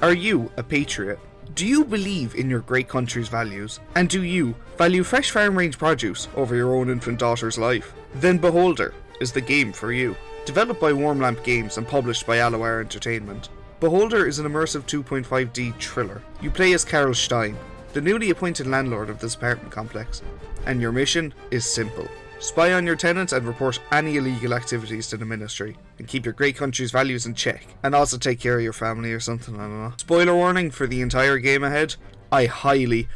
Are you a patriot? Do you believe in your great country's values? And do you value fresh farm range produce over your own infant daughter's life? Then Beholder is the game for you. Developed by Warm Lamp Games and published by Alloware Entertainment, Beholder is an immersive 2.5D thriller. You play as Carl Stein, the newly appointed landlord of this apartment complex, and your mission is simple. Spy on your tenants and report any illegal activities to the ministry, and keep your great country's values in check, and also take care of your family or something, I don't know. Spoiler warning for the entire game ahead, I highly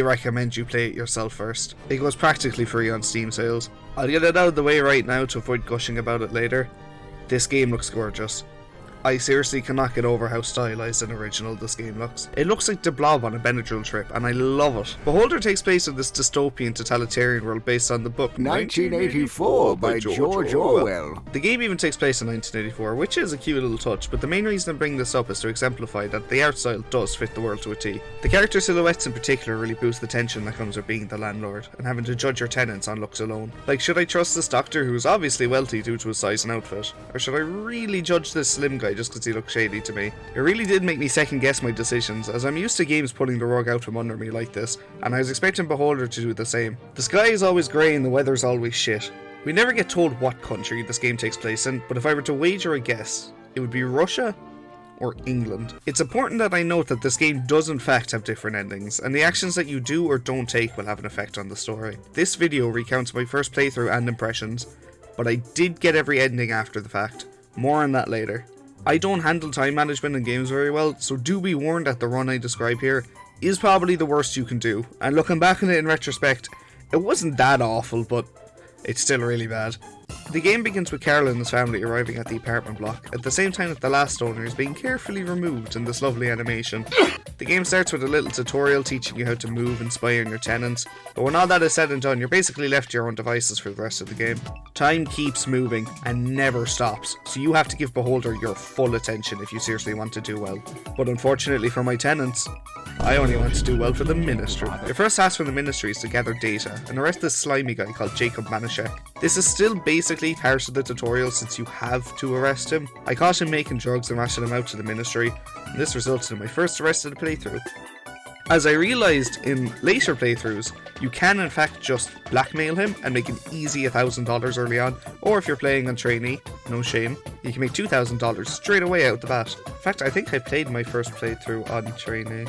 recommend you play it yourself first. It goes practically free on Steam sales. I'll get it out of the way right now to avoid gushing about it later. This game looks gorgeous. I seriously cannot get over how stylized and original this game looks. It looks like the Blob on a Benadryl trip, and I love it. Beholder takes place in this dystopian totalitarian world based on the book 1984 by George Orwell. The game even takes place in 1984, which is a cute little touch, but the main reason I bring this up is to exemplify that the art style does fit the world to a T. The character silhouettes in particular really boost the tension that comes with being the landlord, and having to judge your tenants on looks alone. Like, should I trust this doctor who is obviously wealthy due to his size and outfit? Or should I really judge this slim guy just because he looks shady to me? It really did make me second guess my decisions, as I'm used to games pulling the rug out from under me like this, and I was expecting Beholder to do the same. The sky is always grey and the weather's always shit. We never get told what country this game takes place in, but if I were to wager a guess, it would be Russia or England. It's important that I note that this game does in fact have different endings, and the actions that you do or don't take will have an effect on the story. This video recounts my first playthrough and impressions, but I did get every ending after the fact. More on that later. I don't handle time management in games very well, so do be warned that the run I describe here is probably the worst you can do, and looking back on it in retrospect, it wasn't that awful, but it's still really bad. The game begins with Carol and his family arriving at the apartment block, at the same time that the last owner is being carefully removed in this lovely animation. The game starts with a little tutorial teaching you how to move and spy on your tenants, but when all that is said and done, you're basically left to your own devices for the rest of the game. Time keeps moving and never stops, so you have to give Beholder your full attention if you seriously want to do well. But unfortunately for my tenants, I only want to do well for the ministry. Your first task from the ministry is to gather data and arrest this slimy guy called Jacob Manischek. This is still basically part of the tutorial since you have to arrest him. I caught him making drugs and rashing him out to the ministry, and this resulted in my first arrest of the playthrough. As I realised in later playthroughs, you can in fact just blackmail him and make him easy $1,000 early on, or if you're playing on trainee, no shame, you can make $2,000 straight away out the bat. In fact, I think I played my first playthrough on trainee.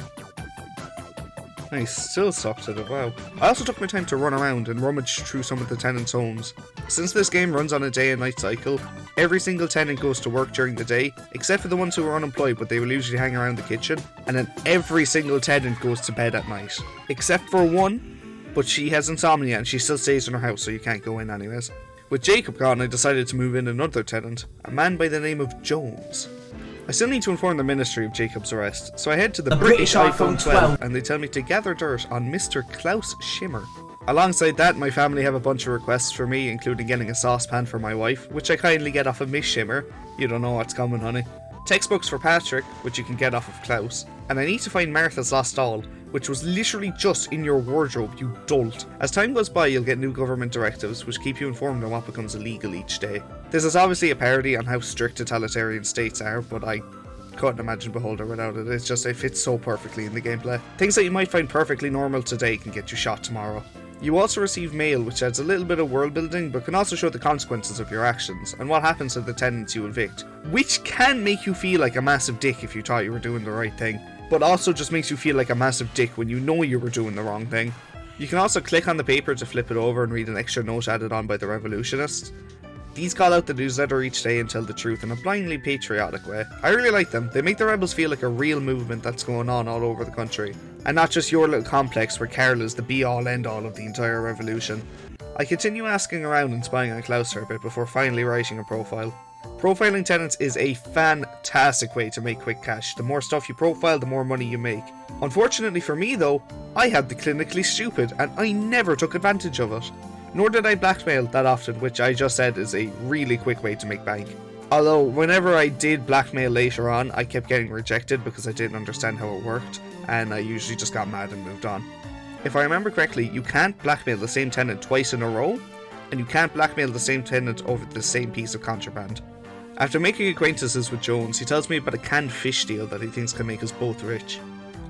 I still sucked at it, wow. I also took my time to run around and rummage through some of the tenants' homes. Since this game runs on a day and night cycle, every single tenant goes to work during the day, except for the ones who are unemployed, but they will usually hang around the kitchen, and then every single tenant goes to bed at night. Except for one, but she has insomnia and she still stays in her house, so you can't go in anyways. With Jacob gone, I decided to move in another tenant, a man by the name of Jones. I still need to inform the ministry of Jacob's arrest, so I head to the British iPhone 12 and they tell me to gather dirt on Mr. Klaus Schimmer. Alongside that, my family have a bunch of requests for me, including getting a saucepan for my wife, which I kindly get off of Miss Schimmer. You don't know what's coming, honey. Textbooks for Patrick, which you can get off of Klaus. And I need to find Martha's Lost Doll, which was literally just in your wardrobe, you dolt. As time goes by, you'll get new government directives, which keep you informed on what becomes illegal each day. This is obviously a parody on how strict totalitarian states are, but I couldn't imagine Beholder without it. It's just, it fits so perfectly in the gameplay. Things that you might find perfectly normal today can get you shot tomorrow. You also receive mail, which adds a little bit of world building, but can also show the consequences of your actions, and what happens to the tenants you evict, which can make you feel like a massive dick if you thought you were doing the right thing, but also just makes you feel like a massive dick when you know you were doing the wrong thing. You can also click on the paper to flip it over and read an extra note added on by the revolutionists. These call out the newsletter each day and tell the truth in a blindly patriotic way. I really like them. They make the rebels feel like a real movement that's going on all over the country, and not just your little complex where Carol is the be-all end-all of the entire revolution. I continue asking around and spying on Klaus for a bit before finally writing a profile. Profiling tenants is a fantastic way to make quick cash. The more stuff you profile, the more money you make. Unfortunately for me though, I had the clinically stupid and I never took advantage of it. Nor did I blackmail that often, which I just said is a really quick way to make bank. Although, whenever I did blackmail later on, I kept getting rejected because I didn't understand how it worked, and I usually just got mad and moved on. If I remember correctly, you can't blackmail the same tenant twice in a row, and you can't blackmail the same tenant over the same piece of contraband. After making acquaintances with Jones, he tells me about a canned fish deal that he thinks can make us both rich.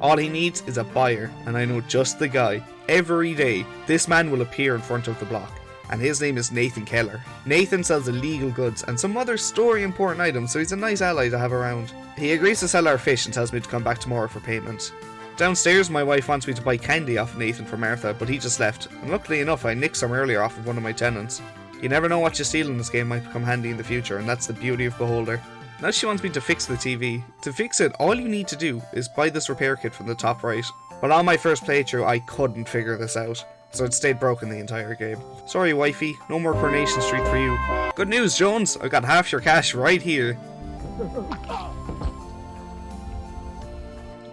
All he needs is a buyer, and I know just the guy. Every day, this man will appear in front of the block, and his name is Nathan Keller. Nathan sells illegal goods and some other story important items, so he's a nice ally to have around. He agrees to sell our fish and tells me to come back tomorrow for payment. Downstairs, my wife wants me to buy candy off of Nathan for Martha, but he just left, and luckily enough I nicked some earlier off of one of my tenants. You never know what you steal in this game might become handy in the future, and that's the beauty of Beholder. Now she wants me to fix the TV. To fix it, all you need to do is buy this repair kit from the top right. But on my first playthrough, I couldn't figure this out, so it stayed broken the entire game. Sorry wifey, no more Coronation Street for you. Good news Jones, I got half your cash right here.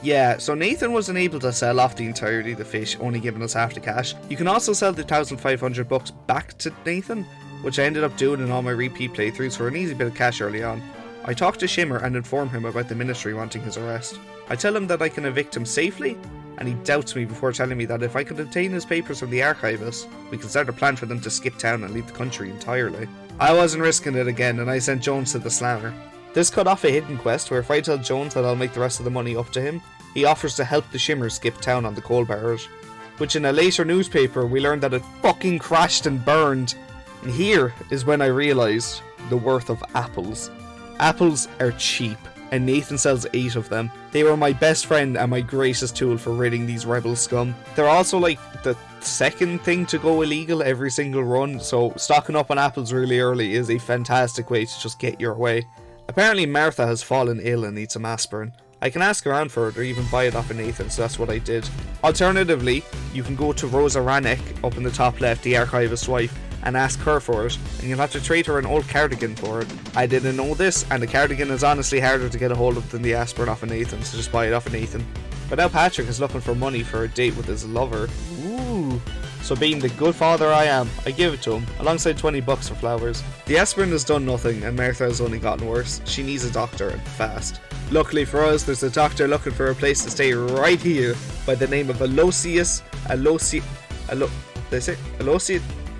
Yeah, so Nathan wasn't able to sell off the entirety of the fish, only giving us half the cash. You can also sell the 1,500 bucks back to Nathan, which I ended up doing in all my repeat playthroughs for an easy bit of cash early on. I talk to Shimmer and inform him about the ministry wanting his arrest. I tell him that I can evict him safely, and he doubts me before telling me that if I could obtain his papers from the archivist, we can start a plan for them to skip town and leave the country entirely. I wasn't risking it again, and I sent Jones to the slammer. This cut off a hidden quest where if I tell Jones that I'll make the rest of the money up to him, he offers to help the Shimmer skip town on the coal barrage. Which in a later newspaper we learned that it fucking crashed and burned. And here is when I realised the worth of apples. Apples are cheap, and Nathan sells 8 of them. They were my best friend and my greatest tool for ridding these rebel scum. They're also like the second thing to go illegal every single run, so stocking up on apples really early is a fantastic way to just get your way. Apparently Martha has fallen ill and needs some aspirin. I can ask around for it or even buy it off of Nathan, so that's what I did. Alternatively, you can go to Rosa Rannick up in the top left, the archivist's wife, and ask her for it, and you'll have to trade her an old cardigan for it. I didn't know this, and the cardigan is honestly harder to get a hold of than the aspirin off of Nathan, so just buy it off of Nathan. But now Patrick is looking for money for a date with his lover. Ooh. So being the good father I am, I give it to him, alongside 20 bucks for flowers. The aspirin has done nothing, and Martha has only gotten worse. She needs a doctor, and fast. Luckily for us, there's a doctor looking for a place to stay right here, by the name of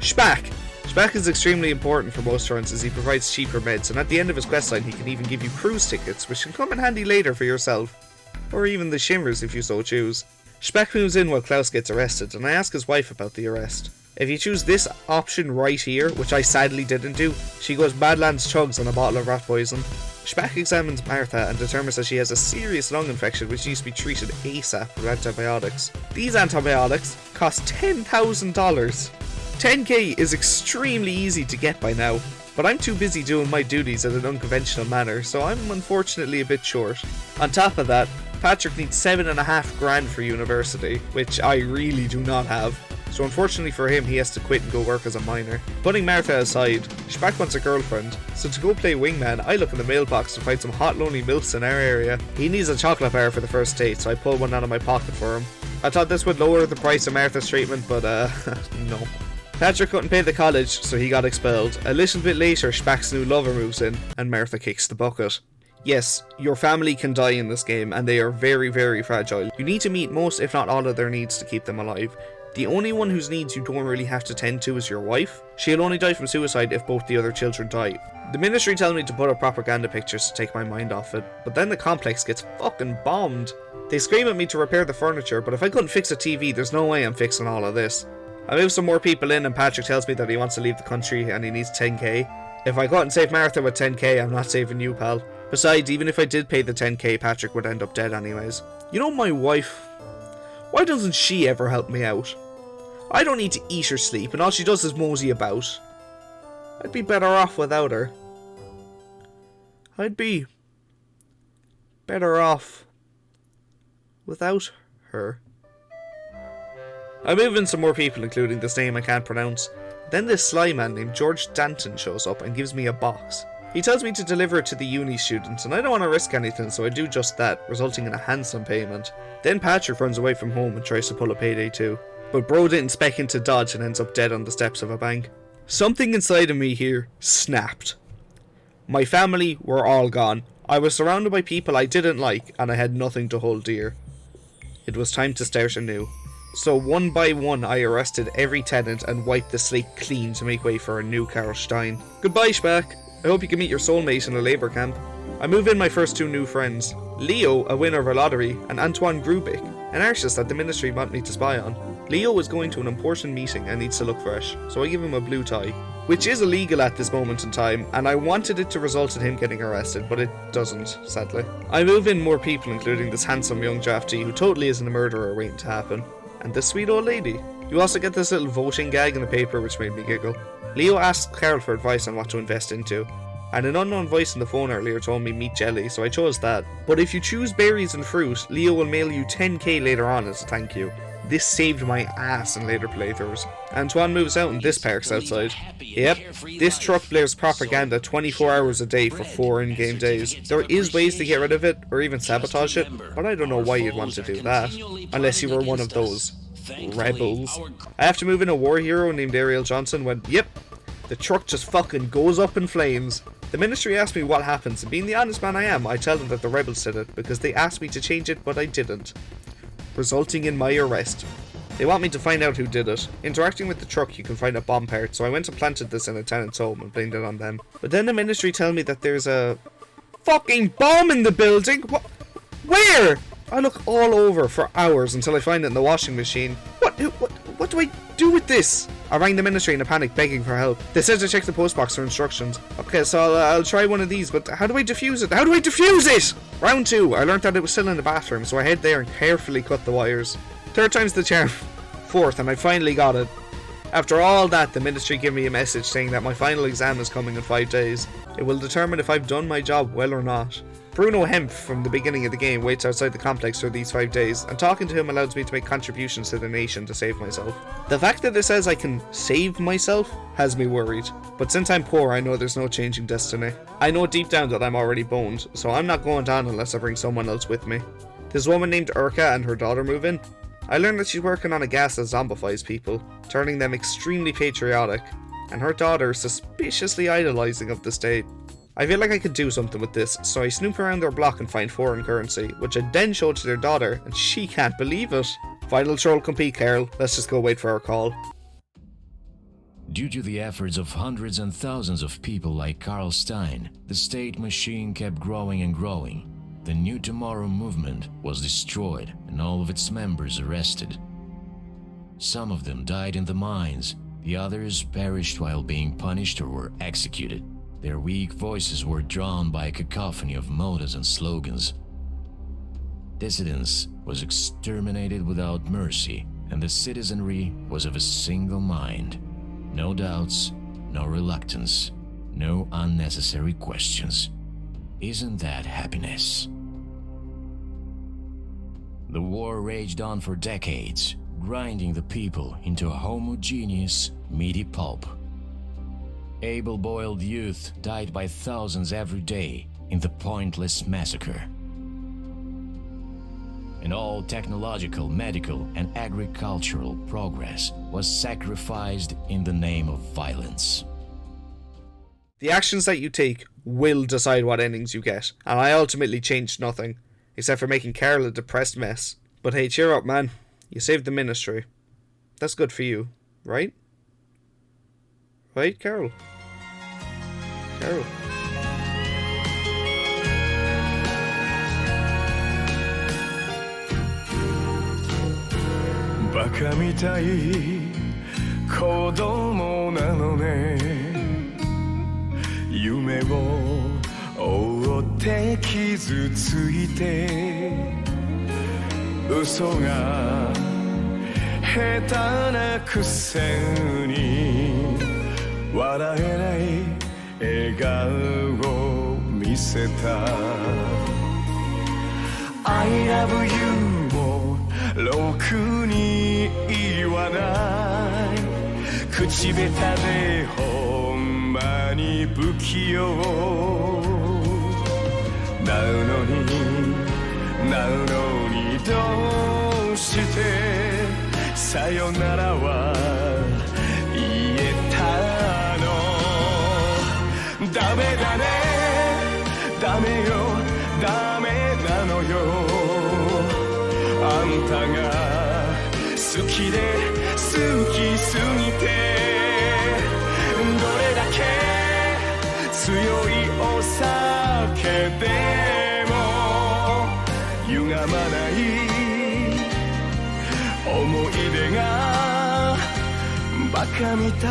Speck. Speck is extremely important for most runs as he provides cheaper meds, and at the end of his questline he can even give you cruise tickets, which can come in handy later for yourself. Or even the Shimmers if you so choose. Speck moves in while Klaus gets arrested, and I ask his wife about the arrest. If you choose this option right here, which I sadly didn't do, she goes Badlands chugs on a bottle of rat poison. Speck examines Martha and determines that she has a serious lung infection which needs to be treated ASAP with antibiotics. These antibiotics cost $10,000. 10k is extremely easy to get by now, but I'm too busy doing my duties in an unconventional manner, so I'm unfortunately a bit short. On top of that, Patrick needs $7,500 for university, which I really do not have. So unfortunately for him, he has to quit and go work as a miner. Putting Martha aside, Speck wants a girlfriend, so to go play wingman, I look in the mailbox to find some hot lonely milfs in our area. He needs a chocolate bar for the first date, so I pull one out of my pocket for him. I thought this would lower the price of Martha's treatment, but no. Patrick couldn't pay the college, so he got expelled. A little bit later, Speck's new lover moves in, and Martha kicks the bucket. Yes, your family can die in this game, and they are very, very fragile. You need to meet most, if not all, of their needs to keep them alive. The only one whose needs you don't really have to tend to is your wife. She'll only die from suicide if both the other children die. The ministry tell me to put up propaganda pictures to take my mind off it, but then the complex gets fucking bombed. They scream at me to repair the furniture, but if I couldn't fix a TV, there's no way I'm fixing all of this. I move some more people in and Patrick tells me that he wants to leave the country and he needs 10k. If I couldn't save Martha with 10k, I'm not saving you, pal. Besides, even if I did pay the 10k, Patrick would end up dead anyways. You know my wife? Why doesn't she ever help me out? I don't need to eat or sleep, and all she does is mosey about. I'd be better off without her. I'd be better off without her. I move in some more people, including this name I can't pronounce. Then this sly man named George Danton shows up and gives me a box. He tells me to deliver it to the uni students, and I don't want to risk anything, so I do just that, resulting in a handsome payment. Then Patrick runs away from home and tries to pull a payday too. But bro didn't spec into dodge and ends up dead on the steps of a bank. Something inside of me here snapped. My family were all gone. I was surrounded by people I didn't like, and I had nothing to hold dear. It was time to start anew. So one by one I arrested every tenant and wiped the slate clean to make way for a new Karl Stein. Goodbye, Speck. I hope you can meet your soulmate in a labour camp. I move in my first 2 new friends, Leo, a winner of a lottery, and Antoine Grubik, an artist that the ministry want me to spy on. Leo is going to an important meeting and needs to look fresh, so I give him a blue tie, which is illegal at this moment in time, and I wanted it to result in him getting arrested, but it doesn't, sadly. I move in more people, including this handsome young draftee who totally isn't a murderer waiting to happen, and this sweet old lady. You also get this little voting gag in the paper which made me giggle. Leo asks Carol for advice on what to invest into, and an unknown voice on the phone earlier told me meat jelly, so I chose that. But if you choose berries and fruit, Leo will mail you 10k later on as a thank you. This saved my ass in later playthroughs. Antoine moves out and this parks outside. Yep, this truck blares propaganda 24 hours a day for 4 in-game days. There is ways to get rid of it, or even sabotage it, but I don't know why you'd want to do that. Unless you were one of those rebels. I have to move in a war hero named Ariel Johnson when, yep, the truck just fucking goes up in flames. The ministry asked me what happens, and being the honest man I am, I tell them that the rebels did it, because they asked me to change it, but I didn't, resulting in my arrest. They want me to find out who did it. Interacting with the truck, you can find a bomb part, so I went and planted this in a tenant's home and blamed it on them. But then the ministry tell me that there's a fucking bomb in the building. Where? I look all over for hours until I find it in the washing machine. What do I do with this? I rang the ministry in a panic, begging for help. They said to check the postbox for instructions. Okay, so I'll try one of these, but how do I defuse it? How do I defuse it? Round 2, I learned that it was still in the bathroom, so I head there and carefully cut the wires. 3rd time's the charm. 4th, and I finally got it. After all that, the ministry gave me a message saying that my final exam is coming in 5 days. It will determine if I've done my job well or not. Bruno Hemp from the beginning of the game waits outside the complex for these 5 days, and talking to him allows me to make contributions to the nation to save myself. The fact that it says I can save myself has me worried, but since I'm poor I know there's no changing destiny. I know deep down that I'm already boned, so I'm not going down unless I bring someone else with me. This woman named Urka and her daughter move in. I learned that she's working on a gas that zombifies people, turning them extremely patriotic, and her daughter suspiciously idolizing of the state. I feel like I could do something with this, so I snoop around their block and find foreign currency, which I then show to their daughter, and she can't believe it. Final troll complete, Carol. Let's just go wait for our call. Due to the efforts of hundreds and thousands of people like Carl Stein, the state machine kept growing and growing. The New Tomorrow movement was destroyed and all of its members arrested. Some of them died in the mines, the others perished while being punished or were executed. Their weak voices were drowned by a cacophony of mottos and slogans. Dissidence was exterminated without mercy, and the citizenry was of a single mind. No doubts, no reluctance, no unnecessary questions. Isn't that happiness? The war raged on for decades, grinding the people into a homogeneous, meaty pulp. Able-boiled youth died by thousands every day in the pointless massacre. And all technological, medical, and agricultural progress was sacrificed in the name of violence. The actions that you take will decide what endings you get, and I ultimately changed nothing, except for making Carol a depressed mess. But hey, cheer up, man. You saved the ministry. That's good for you, right? Right, Carol? Carol. Baka mitai kodomo nano ne Yume wo ootte kizu tsuite Uso ga heta na kusen ni Waraenai 笑顔を見せた I love you もろくに言わない口下手でほんまに不器用なのにどうしてさよならは言えたのダメだねダメよダメなのよあんたが好きで好きすぎてどれだけ強いお酒でも歪まない思い出がバカみたい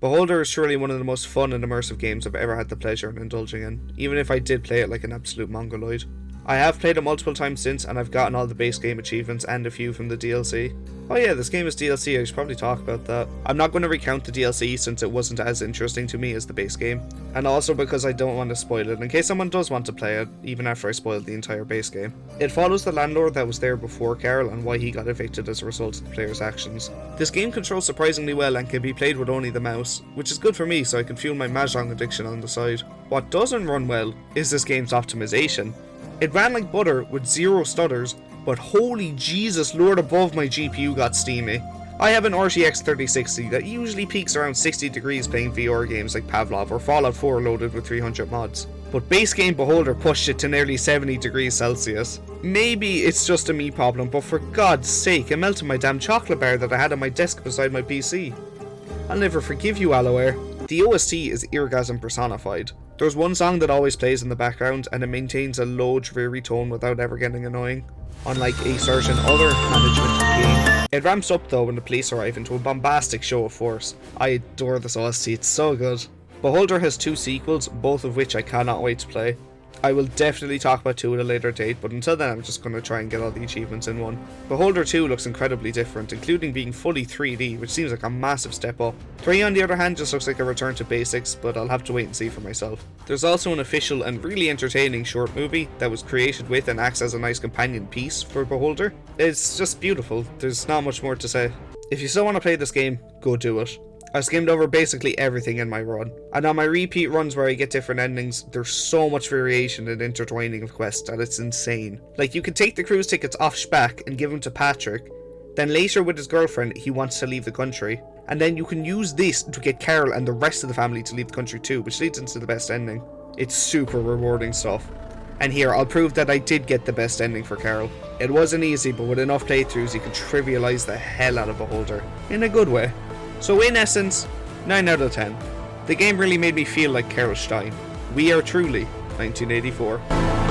Beholder is surely one of the most fun and immersive games I've ever had the pleasure in indulging in, even if I did play it like an absolute mongoloid. I have played it multiple times since, and I've gotten all the base game achievements and a few from the DLC. Oh yeah, this game is DLC, I should probably talk about that. I'm not going to recount the DLC since it wasn't as interesting to me as the base game, and also because I don't want to spoil it in case someone does want to play it, even after I spoiled the entire base game. It follows the landlord that was there before Carol and why he got evicted as a result of the player's actions. This game controls surprisingly well and can be played with only the mouse, which is good for me so I can fuel my Mahjong addiction on the side. What doesn't run well is this game's optimization. It ran like butter with zero stutters, but holy Jesus Lord above my GPU got steamy. I have an RTX 3060 that usually peaks around 60 degrees playing VR games like Pavlov or Fallout 4 loaded with 300 mods. But base game Beholder pushed it to nearly 70 degrees Celsius. Maybe it's just a me problem, but for God's sake, it melted my damn chocolate bar that I had on my desk beside my PC. I'll never forgive you, Aloe. The OST is eargasm personified. There's one song that always plays in the background and it maintains a low dreary tone without ever getting annoying, unlike a certain other management game. It ramps up though when the police arrive into a bombastic show of force. I adore this OST, it's so good. Beholder has 2 sequels, both of which I cannot wait to play. I will definitely talk about 2 at a later date, but until then I'm just going to try and get all the achievements in one. Beholder 2 looks incredibly different, including being fully 3D, which seems like a massive step up. 3 on the other hand just looks like a return to basics, but I'll have to wait and see for myself. There's also an official and really entertaining short movie that was created with and acts as a nice companion piece for Beholder. It's just beautiful, there's not much more to say. If you still want to play this game, go do it. I've skimmed over basically everything in my run, and on my repeat runs where I get different endings, there's so much variation and intertwining of quests that it's insane. Like, you can take the cruise tickets off Shpak and give them to Patrick, then later with his girlfriend he wants to leave the country, and then you can use this to get Carol and the rest of the family to leave the country too, which leads into the best ending. It's super rewarding stuff. And here, I'll prove that I did get the best ending for Carol. It wasn't easy, but with enough playthroughs you can trivialise the hell out of Beholder, in a good way. So in essence, 9 out of 10. The game really made me feel like Carol Stein. We are truly 1984.